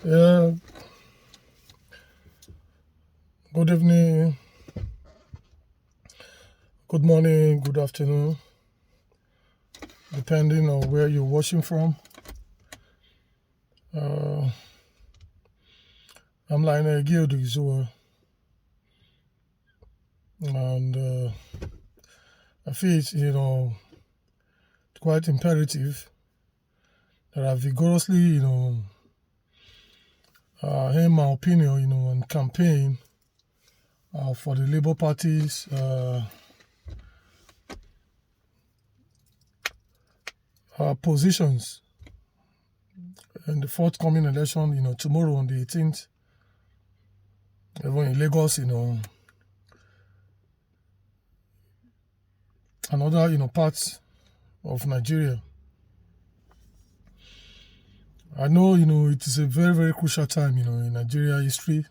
Yeah, good evening, good morning, good afternoon, depending on where you're watching from. Uh, I'm Lionel Gildigzua, and I feel it's, quite imperative that I vigorously, aim my opinion, and campaign for the Labour Party's positions in the forthcoming election, tomorrow on the 18th, even in Lagos, and other, parts of Nigeria. I know, it is a very, very crucial time, in Nigeria history.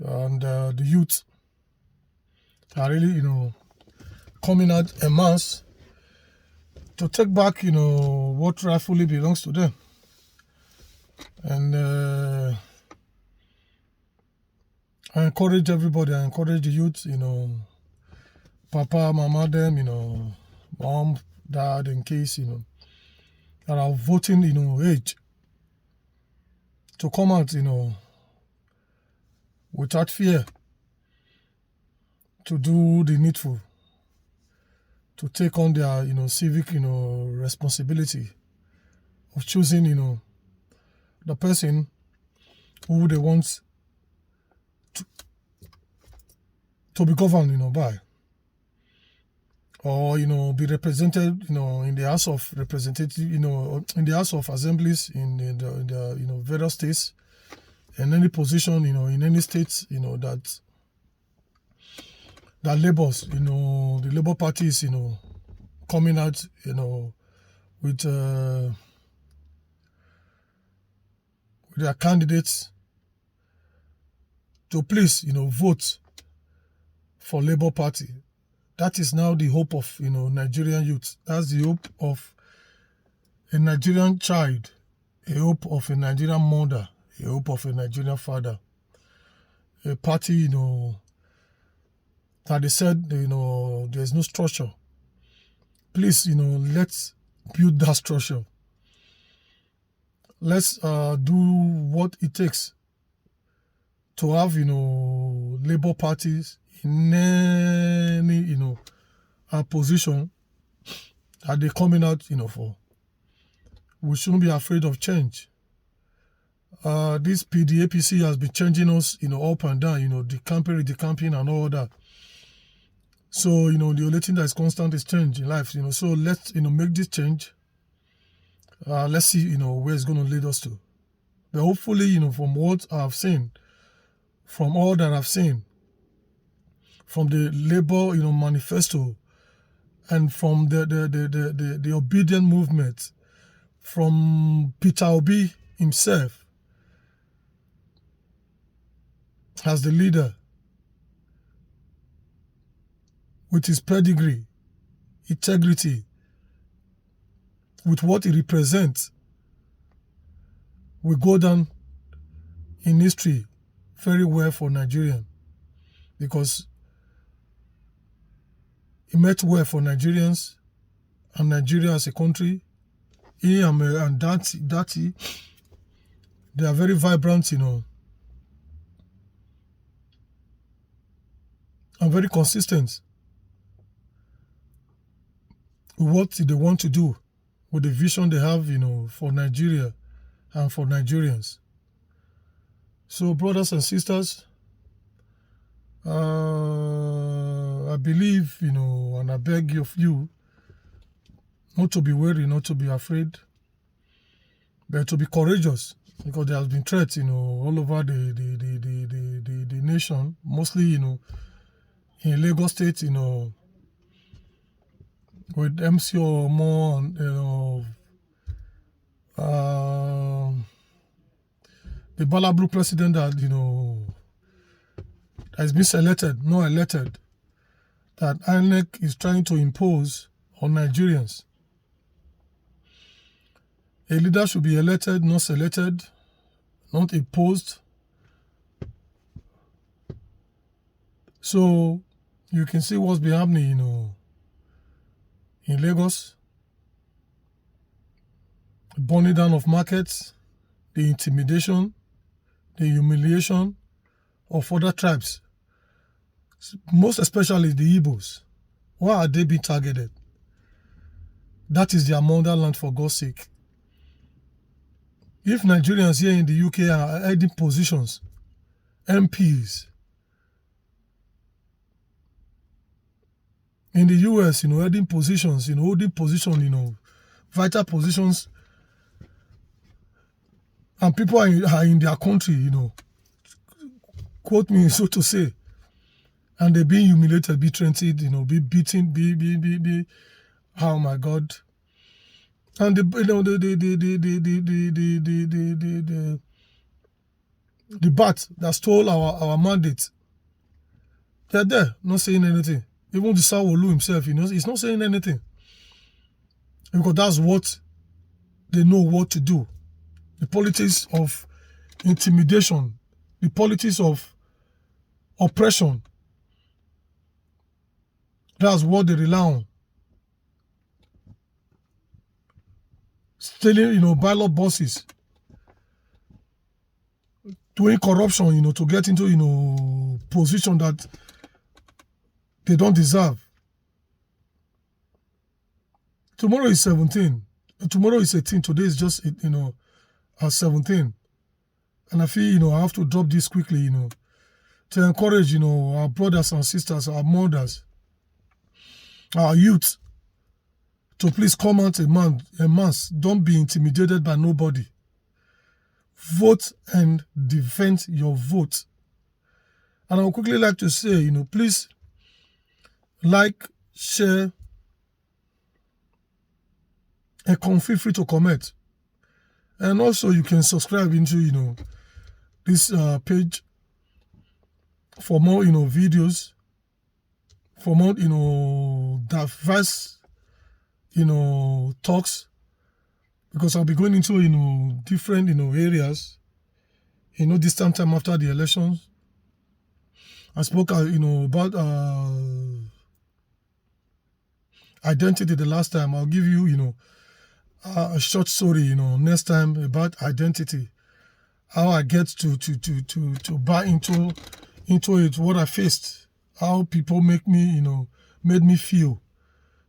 And the youth are really, coming out en masse to take back, what rightfully belongs to them. And I encourage everybody, I encourage the youth, papa, mama, them, mom, dad, in case, that are voting, age, to come out, without fear, to do the needful, to take on their, civic, responsibility of choosing, the person who they want to be governed, by, or be represented, in the House of Representatives, in the House of Assemblies in the various states, and any position, in any state, that labors, the Labour Party is, coming out, with their candidates to please, vote for Labour Party. That is now the hope of, Nigerian youth. That's the hope of a Nigerian child, a hope of a Nigerian mother, a hope of a Nigerian father. A party, that they said, there's no structure. Please, let's build that structure. Let's do what it takes to have, Labour parties in any, position that they're coming out, for. We shouldn't be afraid of change. This PDAPC has been changing us, up and down, decamping and all that. So, the only thing that is constant is change in life, So let's, make this change. Let's see, where it's going to lead us to. But hopefully, from what I've seen, from all that I've seen, from the Labour, manifesto, and from the obedient movement, from Peter Obi himself as the leader, with his pedigree, integrity, with what he represents, will go down in history very well for Nigerian, because he met well for Nigerians and Nigeria as a country. He and Dati, they are very vibrant, and very consistent with what they want to do, with the vision they have, for Nigeria and for Nigerians. So, brothers and sisters, I believe, and I beg of you not to be worried, not to be afraid, but to be courageous, because there has been threats, all over the nation, mostly, in Lagos State, with MC Omo, and, the Balablu president that, has been selected, not elected, that INEC is trying to impose on Nigerians. A leader should be elected, not selected. not imposed. So you can see what's been happening, in Lagos. The burning down of markets, the intimidation, the humiliation of other tribes, most especially the Igbos. Why are they being targeted? That is their motherland, for God's sake. If Nigerians here in the UK are holding positions, MPs, in the US, holding positions, vital positions, and people are in their country, quote me, so to say, and they're being humiliated, be treated, be beaten, oh my God. And the bat that stole our mandate, they're there, not saying anything. Even the Sawolu himself, he's not saying anything. Because that's what they know what to do. The politics of intimidation, the politics of oppression, that's what they rely on. Stealing, ballot boxes, doing corruption, to get into, position that they don't deserve. Tomorrow is 17. Tomorrow is 18. Today is just, 17. And I feel, I have to drop this quickly, to encourage, our brothers and sisters, our mothers, our youth, to please come out en masse. Don't be intimidated by nobody. Vote and defend your vote. And I would quickly like to say, please like, share, and feel free to comment. And also you can subscribe into, this page for more, videos, for more, diverse, talks, because I'll be going into, different, areas, this time after the elections. I spoke, about identity the last time. I'll give you, a short story, next time about identity. How I get to buy into it, what I faced, how people make me, made me feel,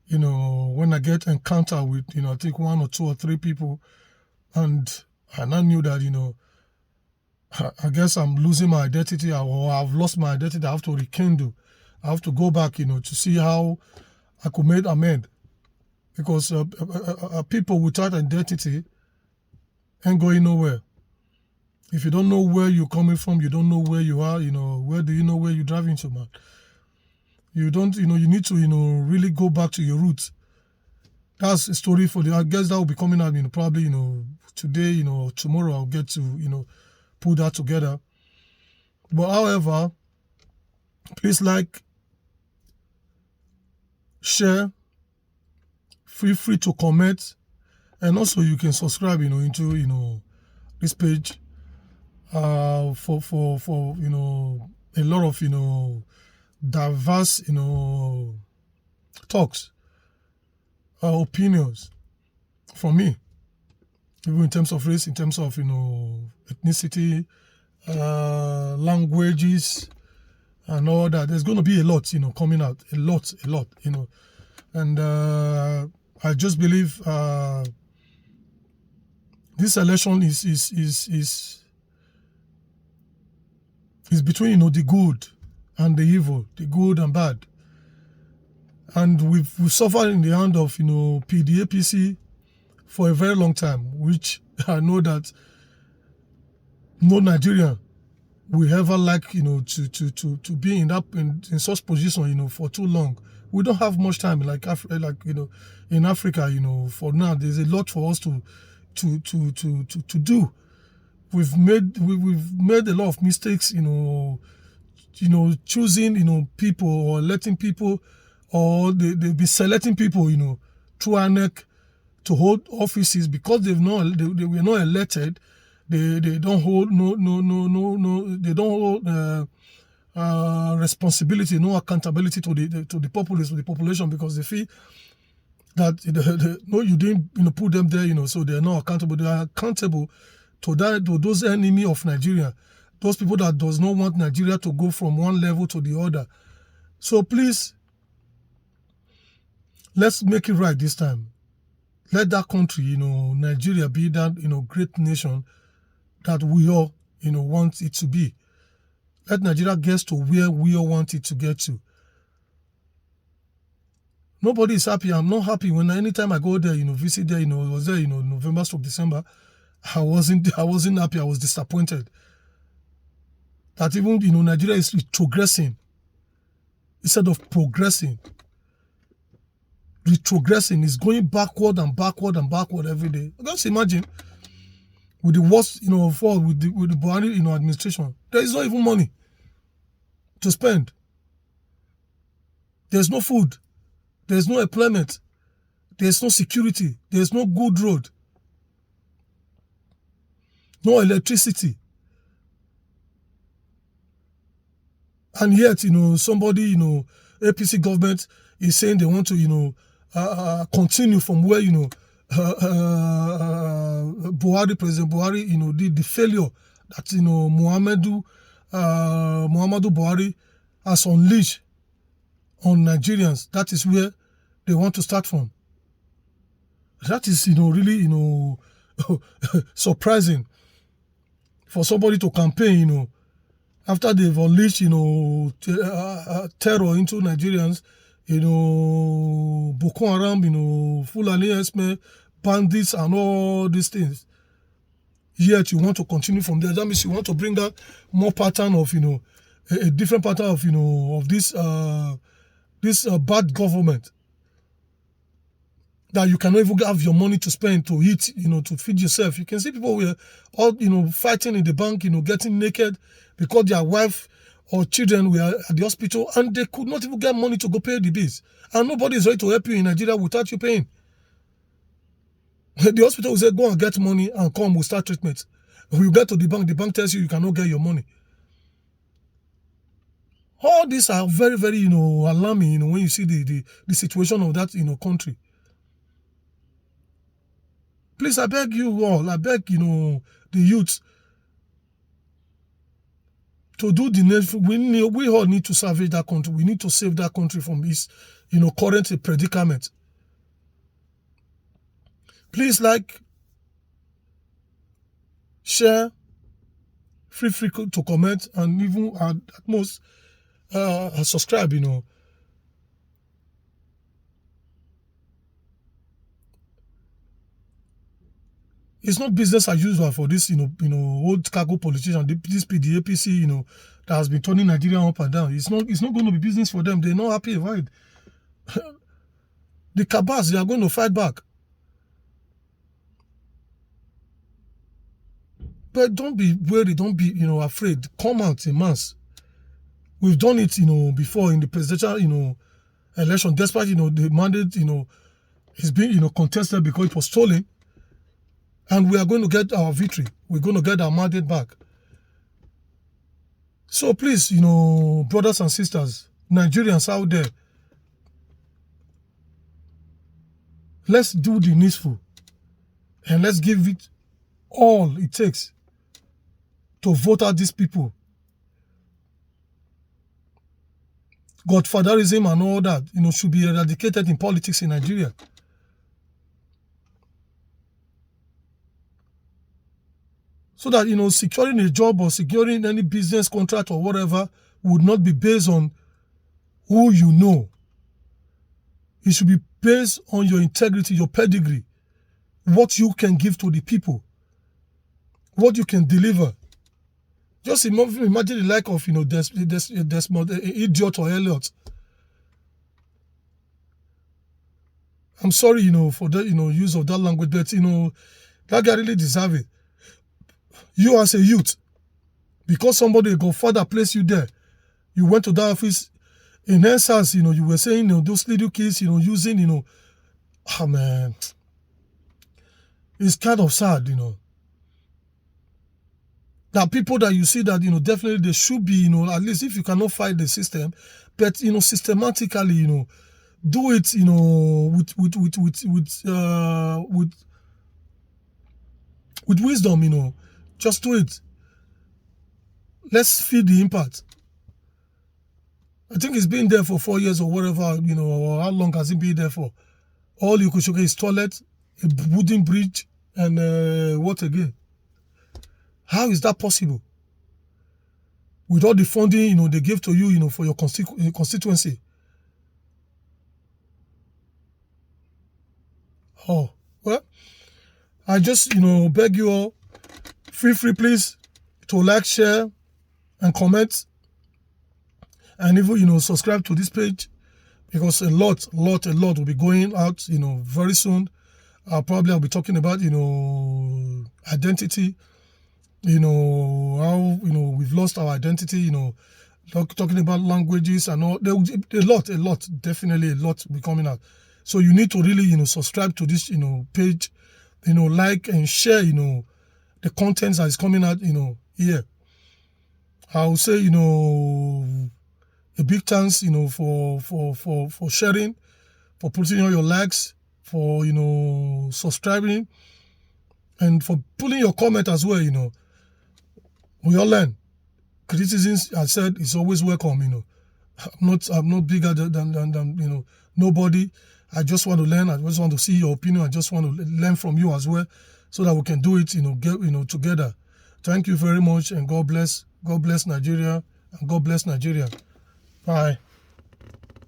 when I get encounter with, I think 1 or 2 or 3 people, and I knew that, I guess I'm losing my identity, or I've lost my identity. I have to rekindle. I have to go back, to see how I could make amend. Because people without identity ain't going nowhere. If you don't know where you're coming from, you don't know where you are, where do you know where you're driving to, man? You don't, you need to, really go back to your roots. That's a story for I guess that will be coming out, probably, today, tomorrow I'll get to, put that together. But however, please like, share, feel free to comment, and also you can subscribe, into, this page, for a lot of, diverse, talks, opinions from me, even in terms of race, in terms of, ethnicity, languages, and all that. There's going to be a lot, coming out, a lot, and I just believe this election is between, the good and the evil, the good and bad. And we've suffered in the hand of, PDAPC for a very long time, which I know that no Nigerian will ever like, to be in such position, for too long. We don't have much time, in Africa, for now. There's a lot for us to do. We've made a lot of mistakes, choosing, people, or letting people, or they be selecting people, through our neck to hold offices because they were not elected. They don't hold no they don't hold responsibility, no accountability to the populace, to the population, because they feel that no, you didn't put them there, so they're not accountable. They are accountable to those enemy of Nigeria, those people that does not want Nigeria to go from one level to the other. So please, let's make it right this time. Let that country, Nigeria, be that great nation that we all want it to be. Let Nigeria get to where we all want it to get to. Nobody is happy. I'm not happy when anytime I go there, visit there, I was there, November to December. I wasn't happy. I was disappointed that even Nigeria is retrogressing instead of progressing. Retrogressing is going backward and backward and backward every day. Just imagine with the worst, of all, with the Buhari, administration, there is not even money to spend. There's no food. There's no employment. There's no security. There's no good road. No electricity. And yet, somebody, APC government is saying they want to, continue from where, Buhari, President Buhari, did the failure that, Muhammadu Buhari has unleashed on Nigerians. That is where they want to start from. That is, really, surprising for somebody to campaign, after they've unleashed, terror into Nigerians, Boko Haram, Fulani Esme, bandits, and all these things. Yet you want to continue from there. That means you want to bring out more pattern of, a different pattern of, of this bad government. That you cannot even have your money to spend, to eat, to feed yourself. You can see people were all, fighting in the bank, getting naked because their wife or children were at the hospital and they could not even get money to go pay the bills. And nobody is ready to help you in Nigeria without you paying. The hospital will say, go and get money and come, we'll start treatment. When you get to the bank tells you cannot get your money. All these are very, very, alarming, when you see the situation of that, country. Please, I beg you all, I beg, the youth to do the needful. We all need to salvage that country. We need to save that country from its, current predicament. Please share, feel free to comment, and even at most subscribe, It's not business as usual for this, old cargo politician, the APC, that has been turning Nigeria up and down. It's not going to be business for them. They're not happy about it. The cabals, they are going to fight back. But don't be worried, don't be, afraid. Come out in mass. We've done it, before in the presidential, election, despite, the mandate, it's been, contested because it was stolen. And we are going to get our victory. We're going to get our mandate back. So please, brothers and sisters, Nigerians out there, let's do the needful. And let's give it all it takes to vote out these people. Godfatherism and all that, should be eradicated in politics in Nigeria. So that, securing a job or securing any business contract or whatever would not be based on who you know. It should be based on your integrity, your pedigree, what you can give to the people, what you can deliver. Just imagine the like of, Desmond, Idiot or Elliot. I'm sorry, for the, use of that language, but, that guy really deserves it. You as a youth, because somebody, a godfather, placed you there, you went to that office. In essence, you were saying, those little kids, using, oh man, it's kind of sad, There are people that you see that, definitely they should be, at least if you cannot fight the system, but, systematically, do it, with wisdom, just do it. Let's feel the impact. I think it's been there for 4 years or whatever, or how long has it been there for? All you could show is toilet, a wooden bridge, and what again? How is that possible? With all the funding, they give to you, for your constituency. Oh, well, I just, beg you all, feel free, please, to like, share, and comment. And even, subscribe to this page, because a lot will be going out, very soon. I'll be talking about, identity, how, we've lost our identity, talking about languages and all. There will be a lot, definitely a lot will be coming out. So you need to really, subscribe to this, page, like and share, the contents that is coming out, here. I will say, a big thanks, for sharing, for putting on your likes, for, subscribing, and for putting your comment as well, We all learn. Criticisms, I said, is always welcome, I'm not bigger than nobody. I just want to learn. I just want to see your opinion. I just want to learn from you as well, so that we can do it, together. Thank you very much, and God bless. God bless Nigeria, and God bless Nigeria. Bye.